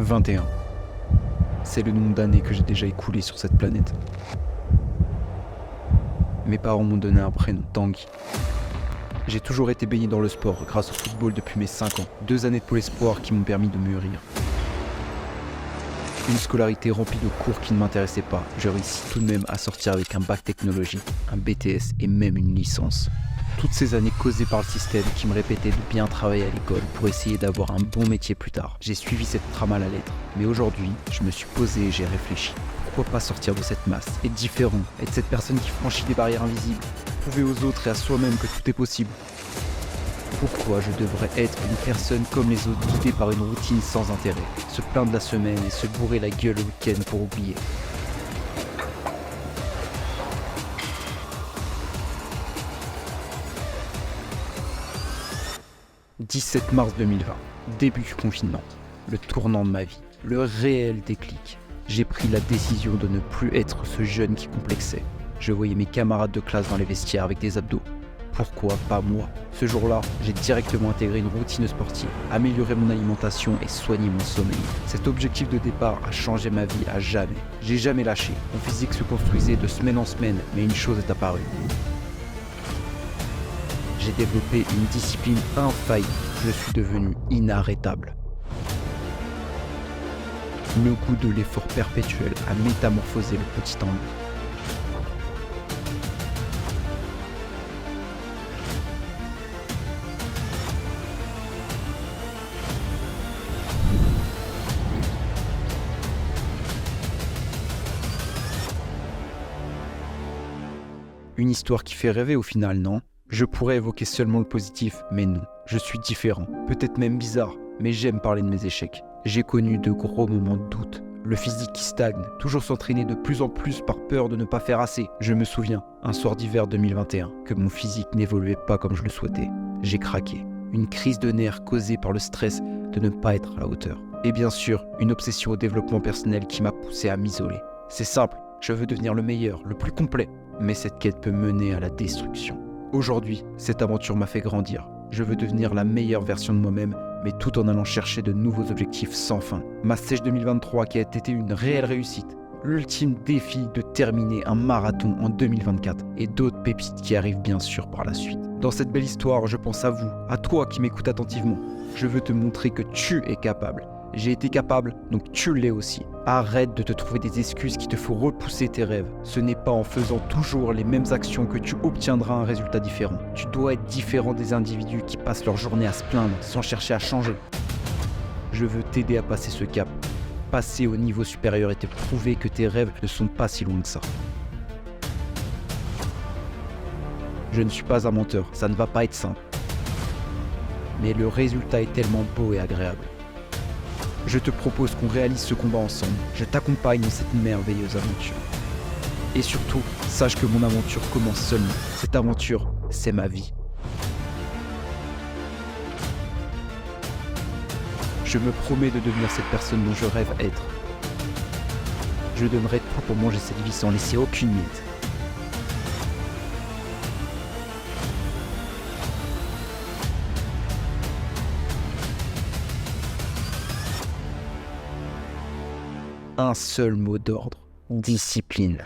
21. C'est le nombre d'années que j'ai déjà écoulé sur cette planète. Mes parents m'ont donné un prénom, Tanguy. J'ai toujours été baigné dans le sport grâce au football depuis mes 5 ans. 2 années de pôle espoir qui m'ont permis de mûrir. Une scolarité remplie de cours qui ne m'intéressaient pas. Je réussis tout de même à sortir avec un bac technologique, un BTS et même une licence. Toutes ces années causées par le système qui me répétait de bien travailler à l'école pour essayer d'avoir un bon métier plus tard. J'ai suivi cette trame à la lettre. Mais aujourd'hui, je me suis posé et j'ai réfléchi. Pourquoi pas sortir de cette masse, être différent, être cette personne qui franchit des barrières invisibles, prouver aux autres et à soi-même que tout est possible. Pourquoi je devrais être une personne comme les autres, guidée par une routine sans intérêt, se plaindre de la semaine et se bourrer la gueule le week-end pour oublier. « 17 mars 2020, début du confinement, le tournant de ma vie, le réel déclic. J'ai pris la décision de ne plus être ce jeune qui complexait. Je voyais mes camarades de classe dans les vestiaires avec des abdos. Pourquoi pas moi? Ce jour-là, j'ai directement intégré une routine sportive, amélioré mon alimentation et soigné mon sommeil. Cet objectif de départ a changé ma vie à jamais. J'ai jamais lâché. Mon physique se construisait de semaine en semaine, mais une chose est apparue. J'ai développé une discipline infaillible. Je suis devenu inarrêtable. Le goût de l'effort perpétuel a métamorphosé le petit Tanguy. Une histoire qui fait rêver au final, non? Je pourrais évoquer seulement le positif, mais non. Je suis différent, peut-être même bizarre, mais j'aime parler de mes échecs. J'ai connu de gros moments de doute. Le physique qui stagne, toujours s'entraîner de plus en plus par peur de ne pas faire assez. Je me souviens, un soir d'hiver 2021, que mon physique n'évoluait pas comme je le souhaitais. J'ai craqué. Une crise de nerfs causée par le stress de ne pas être à la hauteur. Et bien sûr, une obsession au développement personnel qui m'a poussé à m'isoler. C'est simple, je veux devenir le meilleur, le plus complet. Mais cette quête peut mener à la destruction. Aujourd'hui, cette aventure m'a fait grandir. Je veux devenir la meilleure version de moi-même, mais tout en allant chercher de nouveaux objectifs sans fin. Ma sèche 2023 qui a été une réelle réussite. L'ultime défi de terminer un marathon en 2024 et d'autres pépites qui arrivent bien sûr par la suite. Dans cette belle histoire, je pense à vous, à toi qui m'écoutes attentivement. Je veux te montrer que tu es capable. J'ai été capable, donc tu l'es aussi. Arrête de te trouver des excuses qui te font repousser tes rêves. Ce n'est pas en faisant toujours les mêmes actions que tu obtiendras un résultat différent. Tu dois être différent des individus qui passent leur journée à se plaindre sans chercher à changer. Je veux t'aider à passer ce cap. Passer au niveau supérieur et te prouver que tes rêves ne sont pas si loin que ça. Je ne suis pas un menteur, ça ne va pas être simple. Mais le résultat est tellement beau et agréable. Je te propose qu'on réalise ce combat ensemble. Je t'accompagne dans cette merveilleuse aventure. Et surtout, sache que mon aventure commence seulement. Cette aventure, c'est ma vie. Je me promets de devenir cette personne dont je rêve être. Je donnerai tout pour manger cette vie sans laisser aucune miette. Un seul mot d'ordre, discipline.